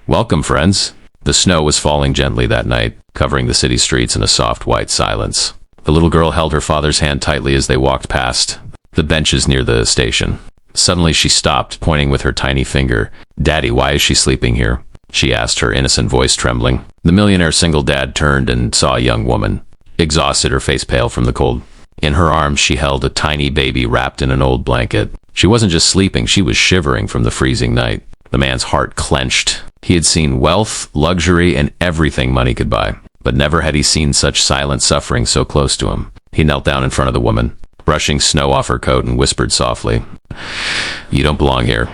Welcome, friends. The snow was falling gently that night, covering the city streets in a soft white silence. The little girl held her father's hand tightly as they walked past the benches near the station. Suddenly she stopped, pointing with her tiny finger. "Daddy, why is she sleeping here?" she asked, her innocent voice trembling. The millionaire single dad turned and saw a young woman, exhausted, her face pale from the cold. In her arms she held a tiny baby wrapped in an old blanket. She wasn't just sleeping, she was shivering from the freezing night. The man's heart clenched. He had seen wealth, luxury, and everything money could buy, but never had he seen such silent suffering so close to him. He knelt down in front of the woman, brushing snow off her coat, and whispered softly, "You don't belong here.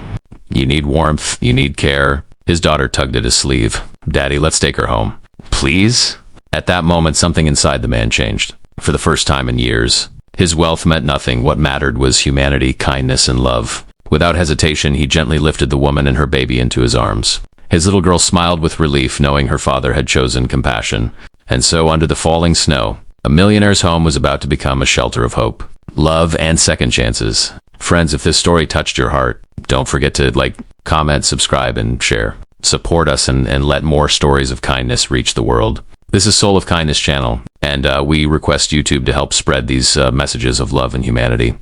You need warmth. You need care." His daughter tugged at his sleeve. "Daddy, let's take her home." "Please?" At that moment, something inside the man changed. For the first time in years, his wealth meant nothing. What mattered was humanity, kindness, and love. Without hesitation, he gently lifted the woman and her baby into his arms. His little girl smiled with relief, knowing her father had chosen compassion. And so, under the falling snow, a millionaire's home was about to become a shelter of hope, love, and second chances. Friends, if this story touched your heart, don't forget to like, comment, subscribe, and share. Support us and let more stories of kindness reach the world. This is Soul of Kindness channel, and we request YouTube to help spread these messages of love and humanity.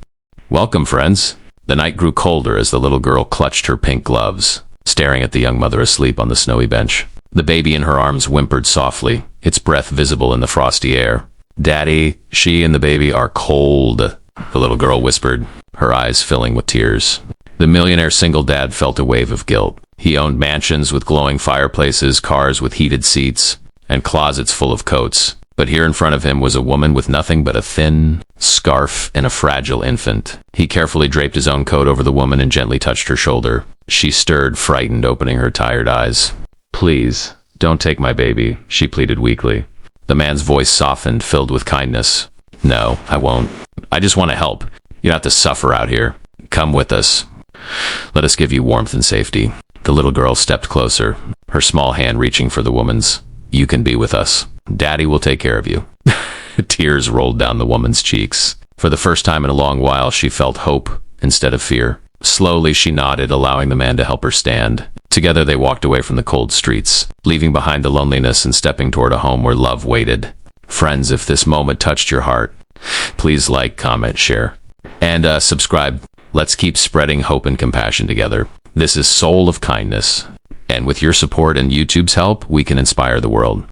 Welcome, friends. The night grew colder as the little girl clutched her pink gloves, staring at the young mother asleep on the snowy bench. The baby in her arms whimpered softly, its breath visible in the frosty air. "Daddy, she and the baby are cold," the little girl whispered, her eyes filling with tears. The millionaire single dad felt a wave of guilt. He owned mansions with glowing fireplaces, cars with heated seats, and closets full of coats. But here in front of him was a woman with nothing but a thin scarf and a fragile infant. He carefully draped his own coat over the woman and gently touched her shoulder. She stirred, frightened, opening her tired eyes. "Please, don't take my baby," she pleaded weakly. The man's voice softened, filled with kindness. "No, I won't. I just want to help. You don't have to suffer out here. Come with us. Let us give you warmth and safety." The little girl stepped closer, her small hand reaching for the woman's. "You can be with us. Daddy will take care of you." Tears rolled down the woman's cheeks. For the first time in a long while, she felt hope instead of fear. Slowly, she nodded, allowing the man to help her stand. Together, they walked away from the cold streets, leaving behind the loneliness and stepping toward a home where love waited. Friends, if this moment touched your heart, please like, comment, share, and subscribe. Let's keep spreading hope and compassion together. This is Soul of Kindness, and with your support and YouTube's help, we can inspire the world.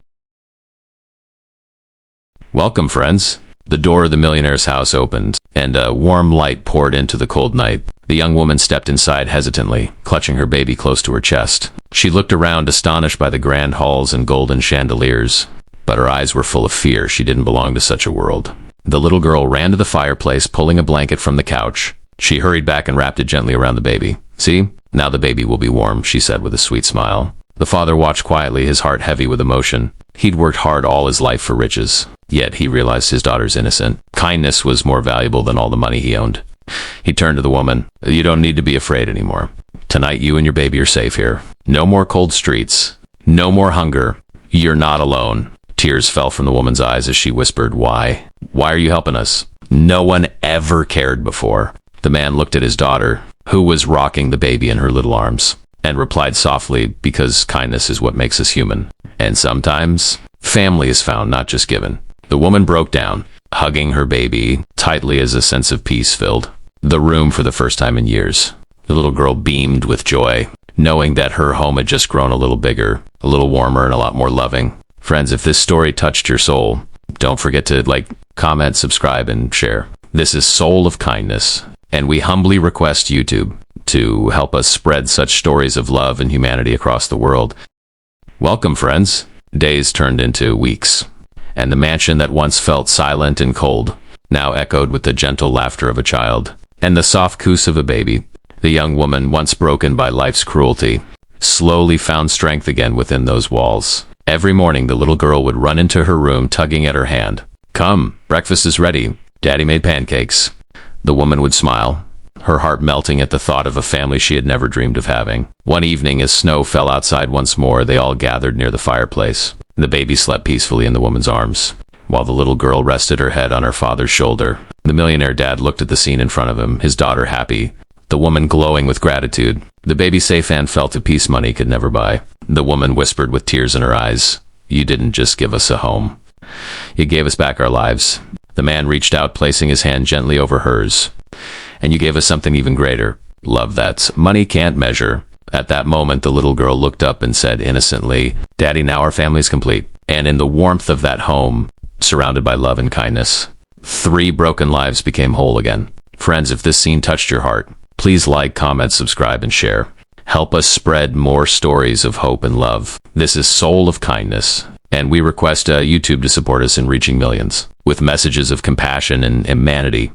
Welcome, friends. The door of the millionaire's house opened, and a warm light poured into the cold night. The young woman stepped inside hesitantly, clutching her baby close to her chest. She looked around, astonished by the grand halls and golden chandeliers, but her eyes were full of fear. She didn't belong to such a world. The little girl ran to the fireplace, pulling a blanket from the couch. She hurried back and wrapped it gently around the baby. "See? Now the baby will be warm," she said with a sweet smile. The father watched quietly, his heart heavy with emotion. He'd worked hard all his life for riches, yet he realized his daughter's innocent. Kindness was more valuable than all the money he owned. He turned to the woman. "You don't need to be afraid anymore. Tonight you and your baby are safe here. No more cold streets. No more hunger. You're not alone." Tears fell from the woman's eyes as she whispered, "Why? Why are you helping us?" No one ever cared before. The man looked at his daughter, who was rocking the baby in her little arms, and replied softly, "Because kindness is what makes us human. And sometimes, family is found, not just given." The woman broke down, hugging her baby tightly as a sense of peace filled the room for the first time in years. The little girl beamed with joy, knowing that her home had just grown a little bigger, a little warmer, and a lot more loving. Friends, if this story touched your soul, don't forget to like, comment, subscribe, and share. This is Soul of Kindness, and we humbly request YouTube to help us spread such stories of love and humanity across the world. Welcome, friends. Days turned into weeks, and the mansion that once felt silent and cold now echoed with the gentle laughter of a child and the soft cooes of a baby. The young woman, once broken by life's cruelty, slowly found strength again within those walls. Every morning, the little girl would run into her room, tugging at her hand. "Come, breakfast is ready. Daddy made pancakes." The woman would smile, her heart melting at the thought of a family she had never dreamed of having. One evening, as snow fell outside once more, they all gathered near the fireplace. The baby slept peacefully in the woman's arms, while the little girl rested her head on her father's shoulder. The millionaire dad looked at the scene in front of him, his daughter happy, the woman glowing with gratitude. The baby Sayfan felt a peace money could never buy. The woman whispered with tears in her eyes, "You didn't just give us a home. You gave us back our lives." The man reached out, placing his hand gently over hers. "And you gave us something even greater. Love that money can't measure." At that moment, the little girl looked up and said innocently, "Daddy, now our family's complete." And in the warmth of that home, surrounded by love and kindness, 3 broken lives became whole again. Friends, if this scene touched your heart, please like, comment, subscribe, and share. Help us spread more stories of hope and love. This is Soul of Kindness, and we request YouTube to support us in reaching millions with messages of compassion and humanity.